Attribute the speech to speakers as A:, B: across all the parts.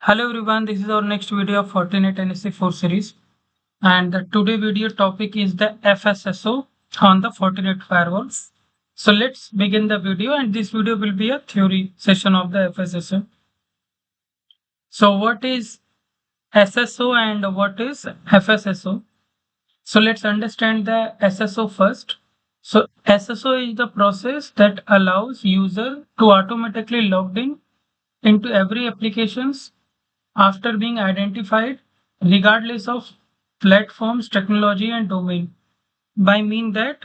A: Hello everyone, this is our next video of Fortinet NSE4 series, and the today video topic is the FSSO on the Fortinet firewall. So let's begin the video, and this video will be a theory session of the FSSO. So what is SSO and what is FSSO? So let's understand the SSO first. So SSO is the process that allows user to automatically log in into every applications after being identified regardless of platforms, technology and domain. By mean that,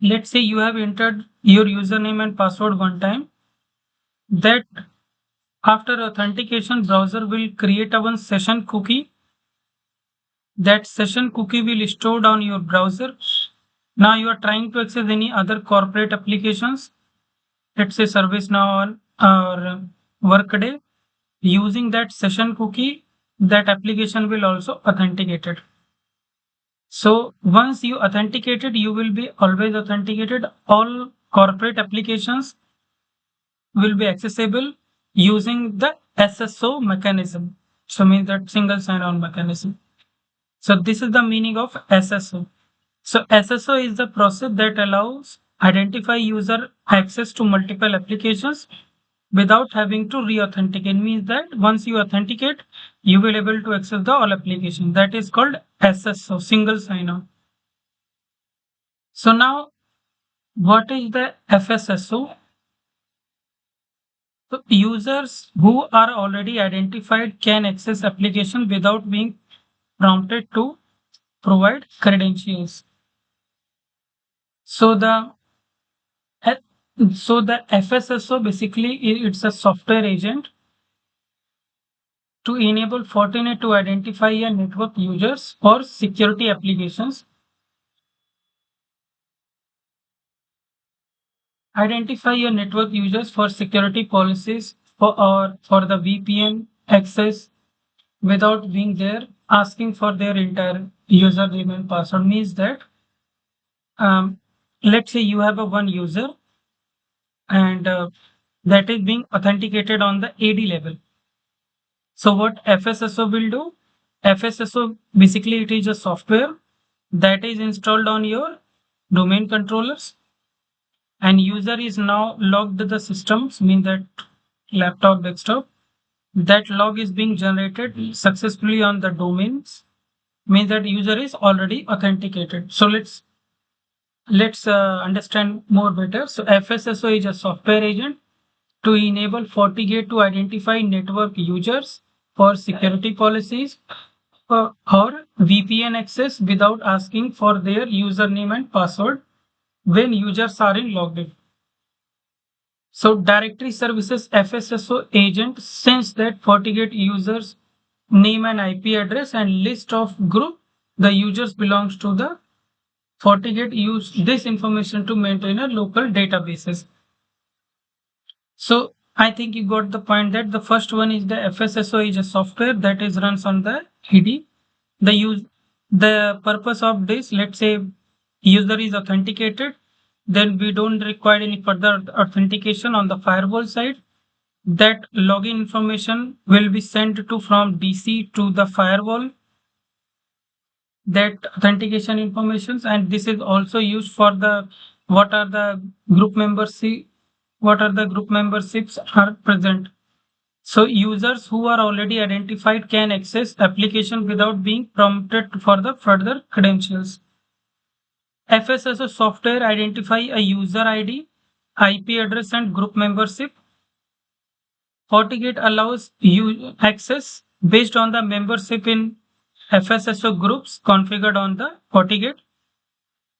A: let's say you have entered your username and password one time, that after authentication browser will create a one session cookie. That session cookie will stored on your browser. Now you are trying to access any other corporate applications, let's say ServiceNow or Workday. Using that session cookie, that application will also authenticate it. So once you authenticated, you will be always authenticated. All corporate applications will be accessible using the SSO mechanism. So means that single sign-on mechanism. So this is the meaning of SSO. So SSO is the process that allows identify user access to multiple applications without having to re-authenticate. Means that once you authenticate, you will able to access the all application. That is called SSO, single sign-on. So now, what is the FSSO? So users who are already identified can access application without being prompted to provide credentials. So the FSSO basically it's a software agent to enable Fortinet to identify a network users or security applications. Identify your network users for security policies or for the VPN access without being there asking for their entire username and password. Means that let's say you have a one user and that is being authenticated on the AD level. So what FSSO will do? FSSO basically it is a software that is installed on your domain controllers, and user is now logged the systems, mean that laptop, desktop. That log is being generated successfully on the domains, means that user is already authenticated. So let's understand more better. So FSSO is a software agent to enable FortiGate to identify network users for security policies or VPN access without asking for their username and password when users are in logged in. So directory services FSSO agent sends that FortiGate users name and IP address and list of group the users belongs to. The FortiGate use this information to maintain a local databases. So I think you got the point that the first one is the FSSO is a software that is runs on the AD. The purpose of this, let's say user is authenticated, then we don't require any further authentication on the firewall side. That login information will be sent to from DC to the firewall, that authentication informations, and this is also used for the what are the group membership, what are the group memberships are present. So users who are already identified can access application without being prompted for the further credentials. FSSO software identify a user ID, IP address and group membership. FortiGate allows you access based on the membership in FSSO groups configured on the FortiGate.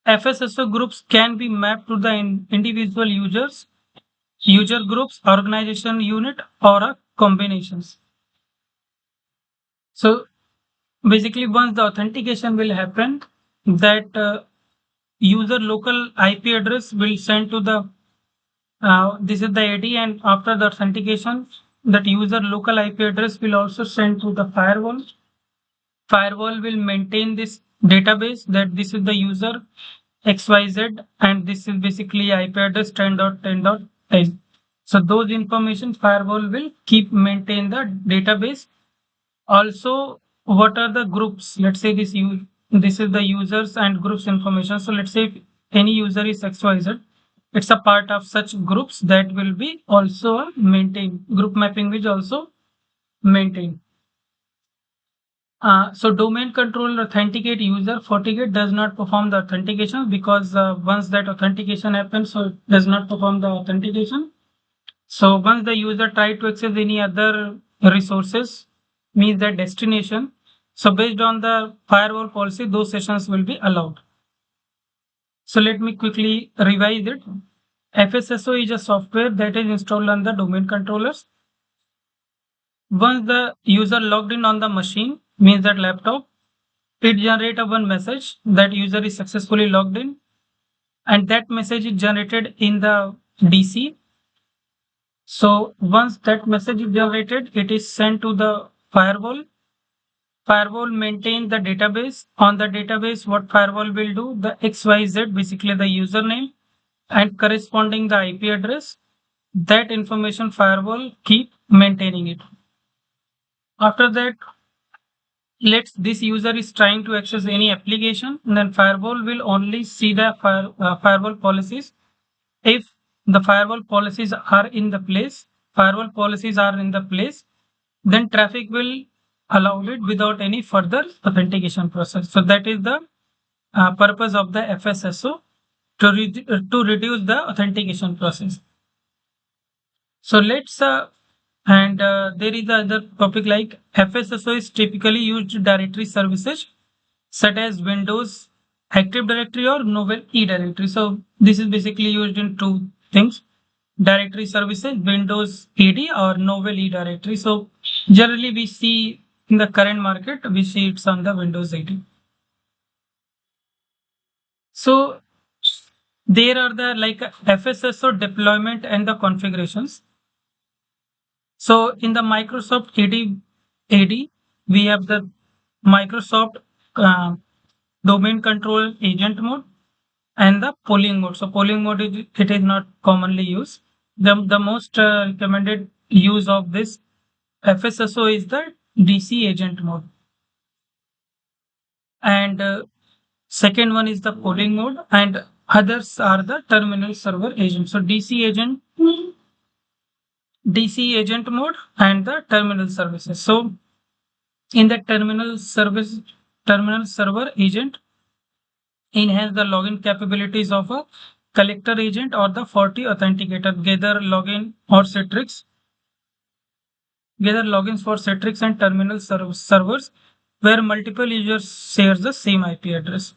A: FSSO groups can be mapped to the individual users, user groups, organization unit, or a combinations. So basically, once the authentication will happen, that user local IP address will send to the this is the AD, and after the authentication, that user local IP address will also send to the firewall. Firewall will maintain this database that this is the user XYZ and this is basically IP address 10.10.10. So those information firewall will keep maintain the database. Also, what are the groups? Let's say this is the users and groups information. So let's say if any user is XYZ, it's a part of such groups that will be also maintained. Group mapping is also maintained. So domain controller authenticate user FortiGate does not perform the authentication because once that authentication happens, so it does not perform the authentication. So once the user try to access any other resources, means their destination. So based on the firewall policy, those sessions will be allowed. So let me quickly revise it. FSSO is a software that is installed on the domain controllers. Once the user logged in on the machine, means that laptop, it generates a one message that user is successfully logged in, and that message is generated in the DC. So once that message is generated, it is sent to the firewall. Firewall maintain the database. On the database, what firewall will do? The XYZ, basically the username and corresponding the IP address. That information firewall keep maintaining it. After that, let's this user is trying to access any application, then firewall will only see the firewall policies. If the firewall policies are in the place, then traffic will allow it without any further authentication process. So that is the purpose of the FSSO to reduce the authentication process. So let's and there is other topic like FSSO is typically used directory services such as Windows Active Directory or Novel E-Directory. So this is basically used in two things: directory services, Windows AD or Novel E-Directory. So generally we see in the current market, we see it's on the Windows 80. So there are the like FSSO deployment and the configurations. So in the Microsoft AD, we have the Microsoft domain control agent mode and the polling mode. So polling mode it is not commonly used. The most recommended use of this FSSO is the DC agent mode, and second one is the polling mode, and others are the terminal server agent. So DC agent mode and the terminal services. So in the terminal server agent enhance the login capabilities of a collector agent or the Forti authenticator. Gather logins for Citrix and terminal servers where multiple users share the same IP address.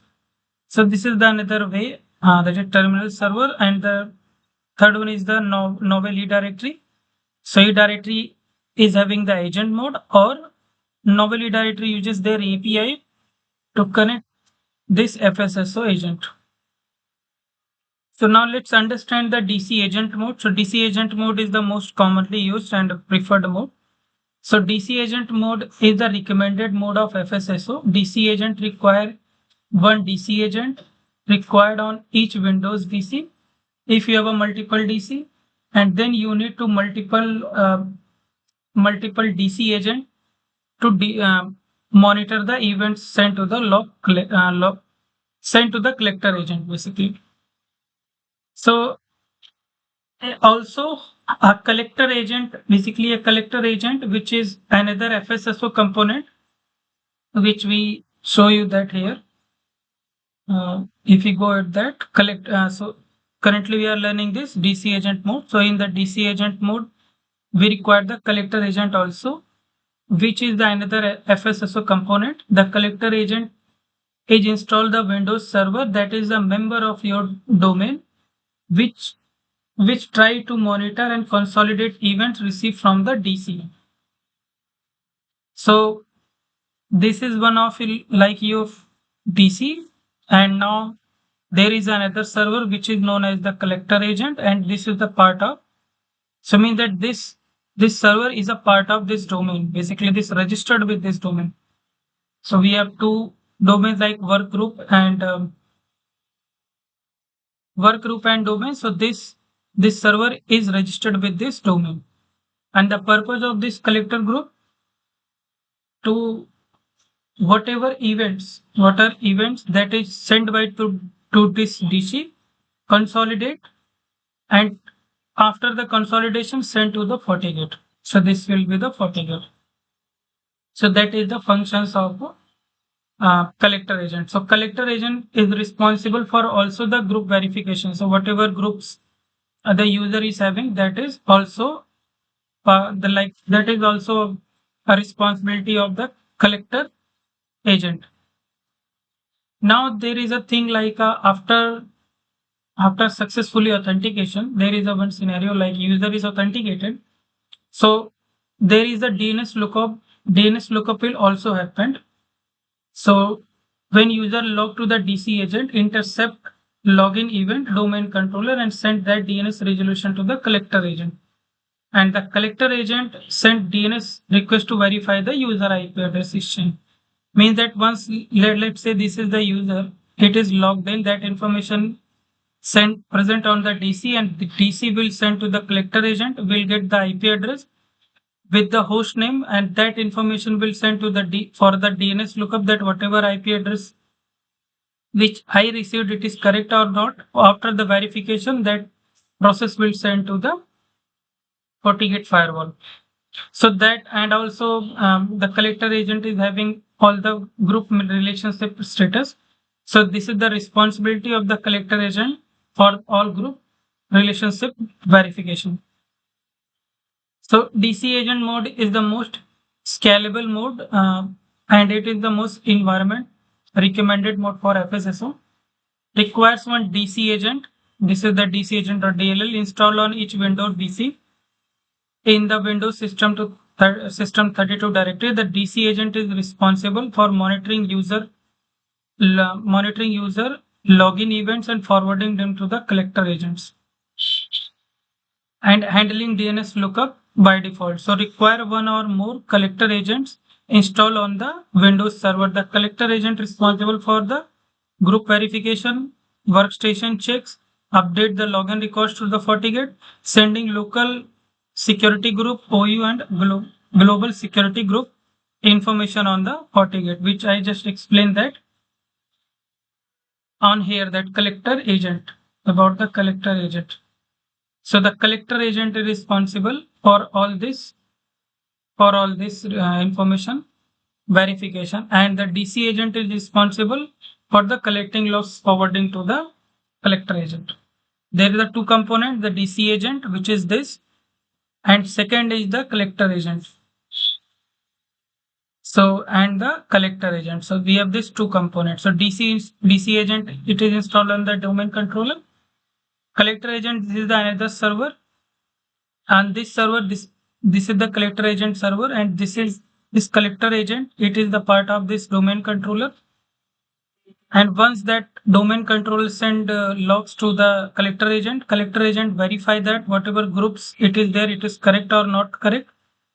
A: So this is the another way, that is terminal server, and the third one is the novel E-Directory. So E-Directory is having the agent mode, or novel E-Directory uses their API to connect this FSSO agent. So now let's understand the DC agent mode. So DC agent mode is the most commonly used and preferred mode. So DC agent mode is the recommended mode of FSSO. DC agent require one DC agent required on each Windows DC. If you have a multiple DC, and then you need to multiple DC agent to monitor the events sent to the sent to the collector agent basically. So also a collector agent, basically a collector agent, which is another FSSO component, which we show you that here. If we go at that so currently we are learning this DC agent mode. So in the DC agent mode, we require the collector agent also, which is the another FSSO component. The collector agent is installed the Windows server that is a member of your domain, which try to monitor and consolidate events received from the DC. So this is one of like your DC, and now there is another server which is known as the collector agent, and this is the part of. So mean that this server is a part of this domain. Basically, this registered with this domain. So we have two domains like work group and domain. So this this server is registered with this domain. And the purpose of this collector group, to whatever events that is sent by to this DC, consolidate, and after the consolidation sent to the FortiGate. So this will be the FortiGate. So that is the functions of collector agent. So collector agent is responsible for also the group verification. So whatever groups the user is having, that is also that is also a responsibility of the collector agent. Now there is a thing like after successfully authentication, there is a one scenario like user is authenticated. So there is a DNS lookup. DNS lookup will also happen. So when user log to the DC agent, intercept login event domain controller and send that DNS resolution to the collector agent. And the collector agent sent DNS request to verify the user IP address exchange. Means that once let's say this is the user, it is logged in, that information sent present on the DC, and the DC will send to the collector agent, will get the IP address with the host name, and that information will send to the for the DNS lookup, that whatever IP address which I received, it is correct or not. After the verification, that process will send to the FortiGate firewall. So that, and also the collector agent is having all the group relationship status. So this is the responsibility of the collector agent for all group relationship verification. So DC agent mode is the most scalable mode, and it is the most environment recommended mode for FSSO. Requires one DC agent. This is the DC agent or DLL installed on each Windows PC. In the Windows system 32 directory, the DC agent is responsible for monitoring user login events and forwarding them to the collector agents, and handling DNS lookup by default. So require one or more collector agents installed on the Windows server. The collector agent responsible for the group verification, workstation checks, update the login records to the FortiGate, sending local security group OU and global security group information on the FortiGate, which I just explained that on here, that collector agent, about the collector agent. So the collector agent is responsible for all this information verification, and the DC agent is responsible for the collecting logs forwarding to the collector agent. There is the two components, the DC agent, which is this, and second is the collector agent. So, and the collector agent. So we have these two components. So DC agent, it is installed on the domain controller. Collector agent, this is the another server, and this server, this is the collector agent server, and this collector agent, it is the part of this domain controller. And once that domain controller send logs to the collector agent verify that whatever groups it is there, it is correct or not correct,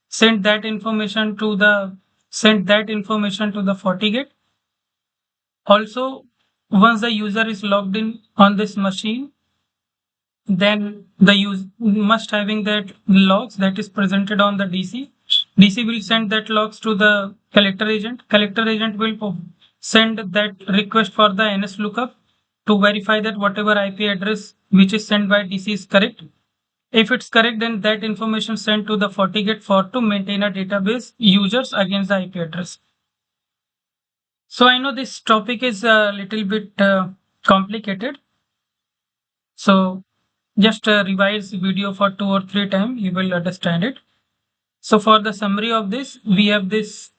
A: send that information to the FortiGate. Also, once the user is logged in on this machine, then the user must having that logs that is presented on the DC. DC will send that logs to the collector agent. Collector agent will send that request for the NS lookup to verify that whatever IP address which is sent by DC is correct. If it's correct, then that information sent to the FortiGate for to maintain a database users against the IP address. So I know this topic is a little bit complicated. So just revise video for 2 or 3 times, you will understand it. So for the summary of this, we have this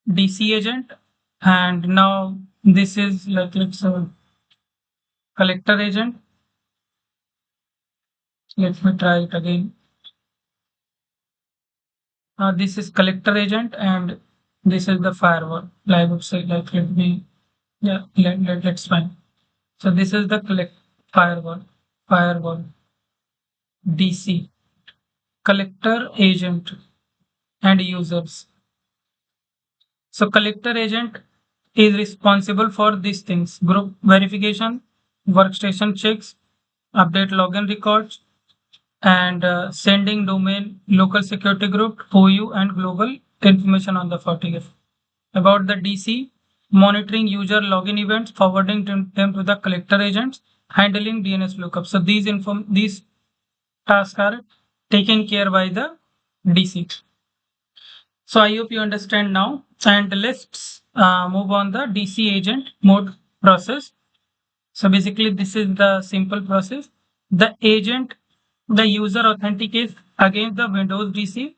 A: DC agent, and now this is like let's collector agent. Let me try it again. This is collector agent, and this is the firewall. I would say like let's find. So this is the firewall, DC, collector agent, and users. So collector agent is responsible for these things: group verification, workstation checks, update login records, and sending domain local security group, OU, and global information on the FortiGate. About the DC, monitoring user login events, forwarding them to the collector agents, handling DNS lookup. So these tasks are taken care by the DC. So I hope you understand now. And let's move on the DC agent mode process. So basically, this is the simple process. The agent, the user authenticates against the Windows DC.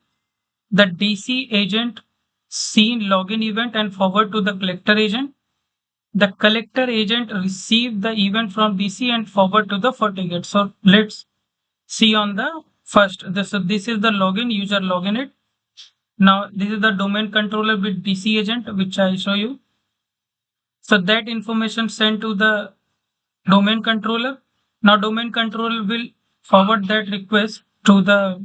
A: The DC agent seen login event and forward to the collector agent. The collector agent receive the event from DC and forward to the FortiGate. So let's see on the first. So this is the login, user login it. Now this is the domain controller with DC agent, which I show you. So that information sent to the domain controller. Now domain controller will forward that request to the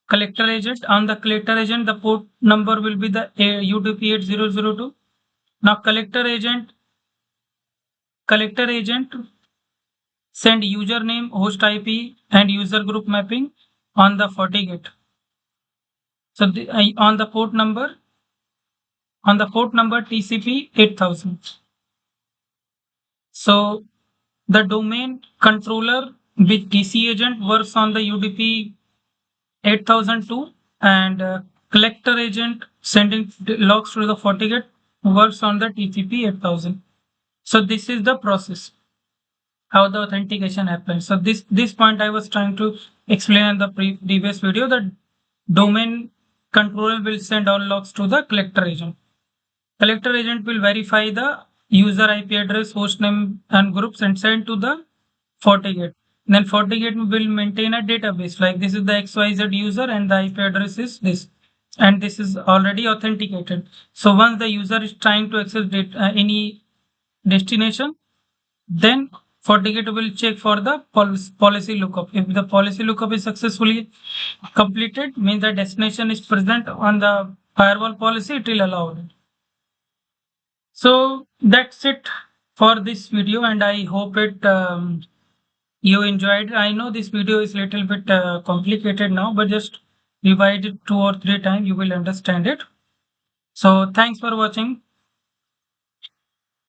A: collector agent. On the collector agent, the port number will be the UDP 8002. Now collector agent send username, host IP, and user group mapping on the FortiGate. So on the port number TCP 8000. So the domain controller with DC agent works on the UDP 8002, and collector agent sending logs to the FortiGate works on the TCP 8000. So this is the process how the authentication happens. So this point I was trying to explain in the previous video. The domain controller will send all logs to the collector agent. Collector agent will verify the user IP address, host name, and groups and send to the FortiGate. Then FortiGate will maintain a database like this is the XYZ user and the IP address is this, and this is already authenticated. So once the user is trying to access any destination, then FortiGate will check for the policy lookup. If the policy lookup is successfully completed, means the destination is present on the firewall policy, it will allow it. So that's it for this video, and I hope you enjoyed. I know this video is a little bit complicated now, but just revise it 2 or 3 times, you will understand it. So thanks for watching.